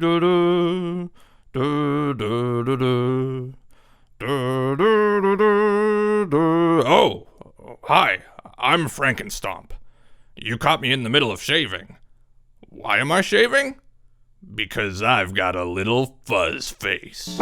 Oh, hi, I'm Frankenstomp. You caught me in the middle of shaving. Why am I shaving? Because I've got a little fuzz face.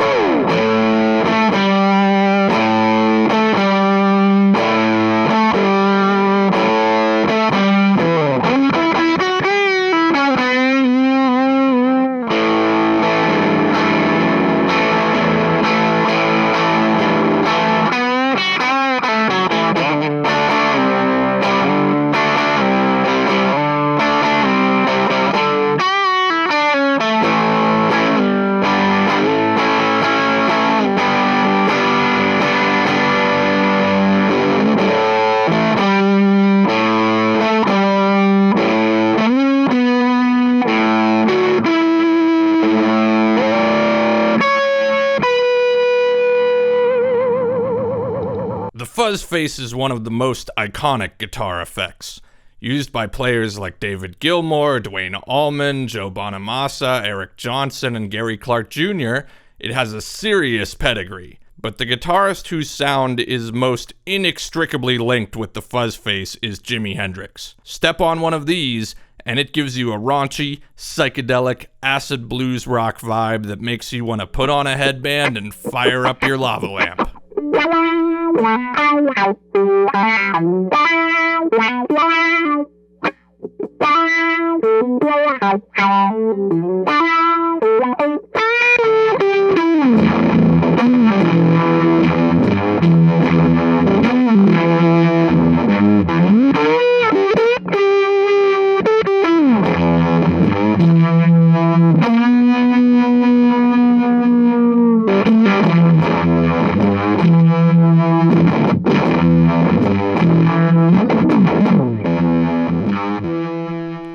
The fuzz face is one of the most iconic guitar effects, used by players like David Gilmour, Duane Allman, Joe Bonamassa, Eric Johnson, and Gary Clark Jr. It has a serious pedigree, but the guitarist whose sound is most inextricably linked with the fuzz face is Jimi Hendrix. Step on one of these, and it gives you a raunchy, psychedelic, acid blues rock vibe that makes you want to put on a headband and fire up your lava lamp.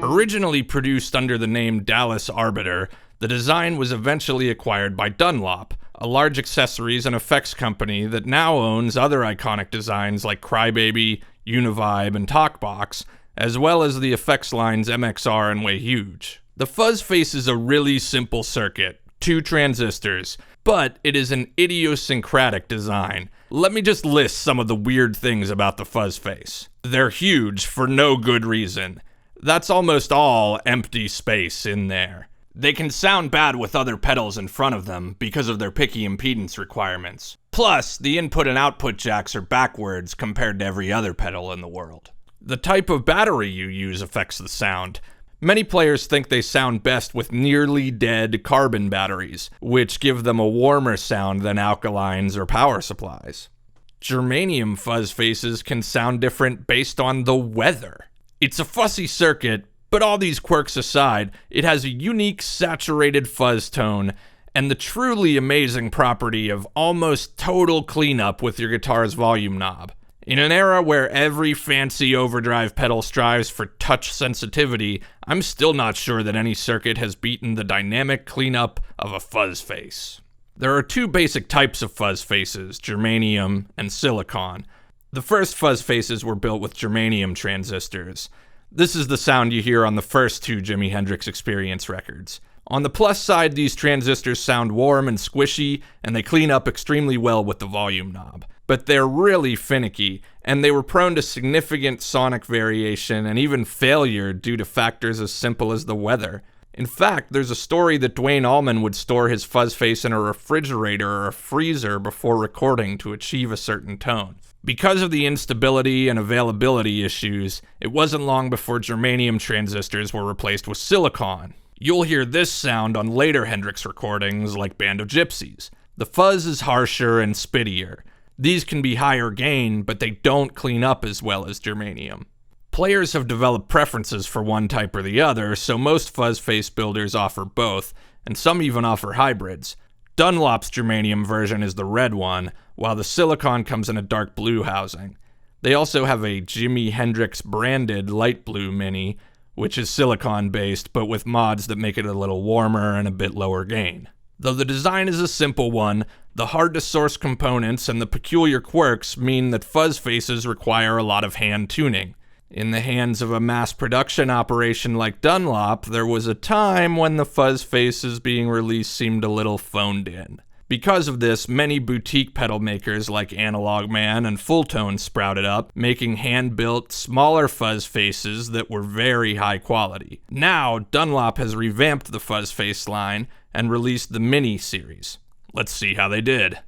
Originally produced under the name Dallas Arbiter, the design was eventually acquired by Dunlop, a large accessories and effects company that now owns other iconic designs like Crybaby, Univibe, and Talkbox, as well as the effects lines MXR and Way Huge. The fuzz face is a really simple circuit, 2 transistors, but it is an idiosyncratic design. Let me just list some of the weird things about the fuzz face. They're huge for no good reason. That's almost all empty space in there. They can sound bad with other pedals in front of them because of their picky impedance requirements. Plus, the input and output jacks are backwards compared to every other pedal in the world. The type of battery you use affects the sound. Many players think they sound best with nearly dead carbon batteries, which give them a warmer sound than alkalines or power supplies. Germanium fuzz faces can sound different based on the weather. It's a fussy circuit, but all these quirks aside, it has a unique saturated fuzz tone and the truly amazing property of almost total cleanup with your guitar's volume knob. In an era where every fancy overdrive pedal strives for touch sensitivity, I'm still not sure that any circuit has beaten the dynamic cleanup of a fuzz face. There are 2 basic types of fuzz faces, germanium and silicon. The first fuzz faces were built with germanium transistors. This is the sound you hear on the first 2 Jimi Hendrix Experience records. On the plus side, these transistors sound warm and squishy, and they clean up extremely well with the volume knob. But they're really finicky, and they were prone to significant sonic variation and even failure due to factors as simple as the weather. In fact, there's a story that Duane Allman would store his fuzz face in a refrigerator or a freezer before recording to achieve a certain tone. Because of the instability and availability issues, it wasn't long before germanium transistors were replaced with silicon. You'll hear this sound on later Hendrix recordings like Band of Gypsies. The fuzz is harsher and spittier. These can be higher gain, but they don't clean up as well as germanium. Players have developed preferences for one type or the other, so most fuzz face builders offer both, and some even offer hybrids. Dunlop's germanium version is the red one, while the silicon comes in a dark blue housing. They also have a Jimi Hendrix branded light blue mini, which is silicon based but with mods that make it a little warmer and a bit lower gain. Though the design is a simple one, the hard to source components and the peculiar quirks mean that fuzz faces require a lot of hand tuning. In the hands of a mass production operation like Dunlop, there was a time when the Fuzz Faces being released seemed a little phoned in. Because of this, many boutique pedal makers like Analog Man and Fulltone sprouted up, making hand-built, smaller Fuzz Faces that were very high quality. Now, Dunlop has revamped the Fuzz Face line and released the Mini series. Let's see how they did.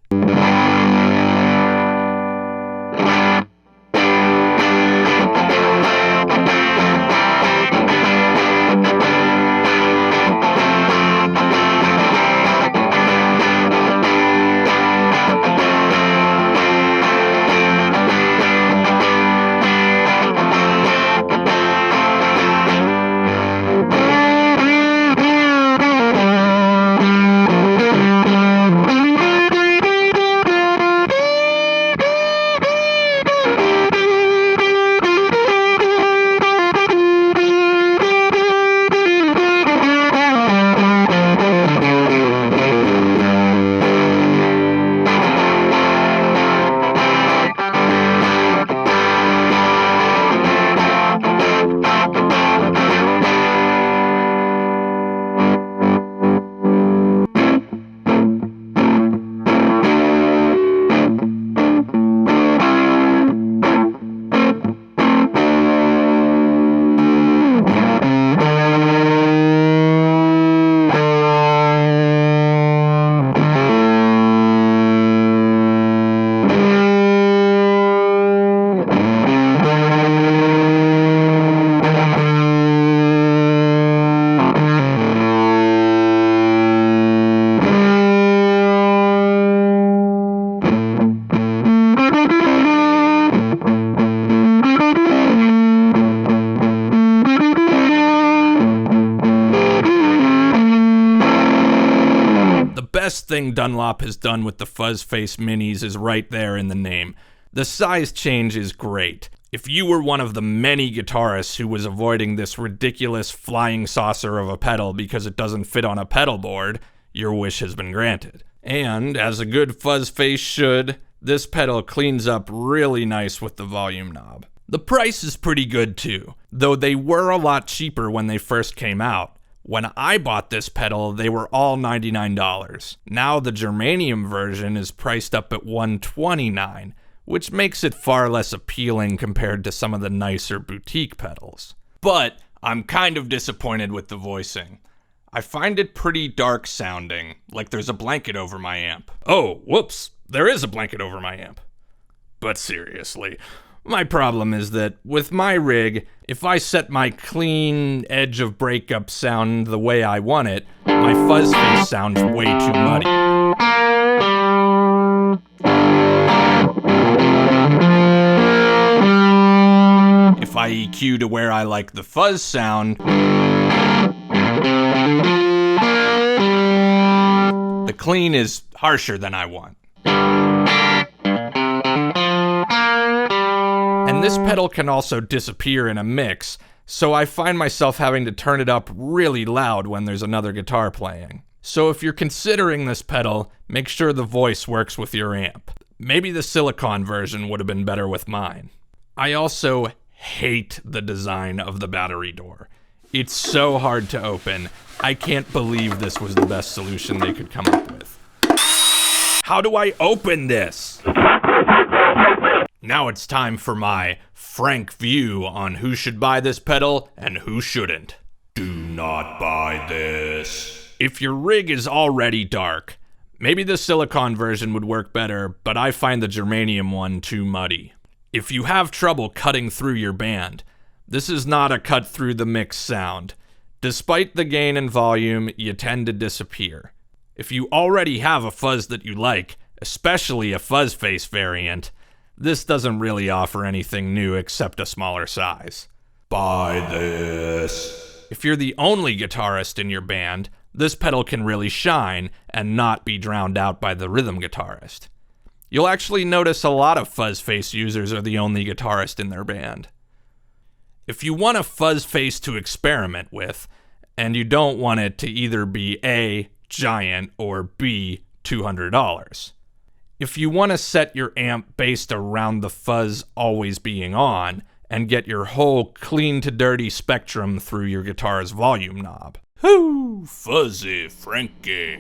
The best thing Dunlop has done with the Fuzz Face Minis is right there in the name. The size change is great. If you were one of the many guitarists who was avoiding this ridiculous flying saucer of a pedal because it doesn't fit on a pedal board, your wish has been granted. And, as a good Fuzz Face should, this pedal cleans up really nice with the volume knob. The price is pretty good too, though they were a lot cheaper when they first came out. When I bought this pedal, they were all $99. Now the Germanium version is priced up at $129, which makes it far less appealing compared to some of the nicer boutique pedals. But I'm kind of disappointed with the voicing. I find it pretty dark sounding, like there's a blanket over my amp. Oh, whoops, there is a blanket over my amp. But seriously, my problem is that with my rig, if I set my clean edge of breakup sound the way I want it, my Fuzz Face sounds way too muddy. If I EQ to where I like the fuzz sound, the clean is harsher than I want. And this pedal can also disappear in a mix, so I find myself having to turn it up really loud when there's another guitar playing. So if you're considering this pedal, make sure the voice works with your amp. Maybe the silicone version would have been better with mine. I also hate the design of the battery door. It's so hard to open. I can't believe this was the best solution they could come up with. How do I open this? Now it's time for my frank view on who should buy this pedal and who shouldn't. Do not buy this. If your rig is already dark, maybe the silicone version would work better, but I find the Germanium one too muddy. If you have trouble cutting through your band, this is not a cut through the mix sound. Despite the gain and volume, you tend to disappear. If you already have a fuzz that you like, especially a Fuzz Face variant, this doesn't really offer anything new except a smaller size. Buy this. If you're the only guitarist in your band, this pedal can really shine and not be drowned out by the rhythm guitarist. You'll actually notice a lot of Fuzz Face users are the only guitarist in their band. If you want a Fuzz Face to experiment with, and you don't want it to either be A, giant, or B, $200. If you want to set your amp based around the fuzz always being on, and get your whole clean to dirty spectrum through your guitar's volume knob. Whoo, fuzzy Frankie.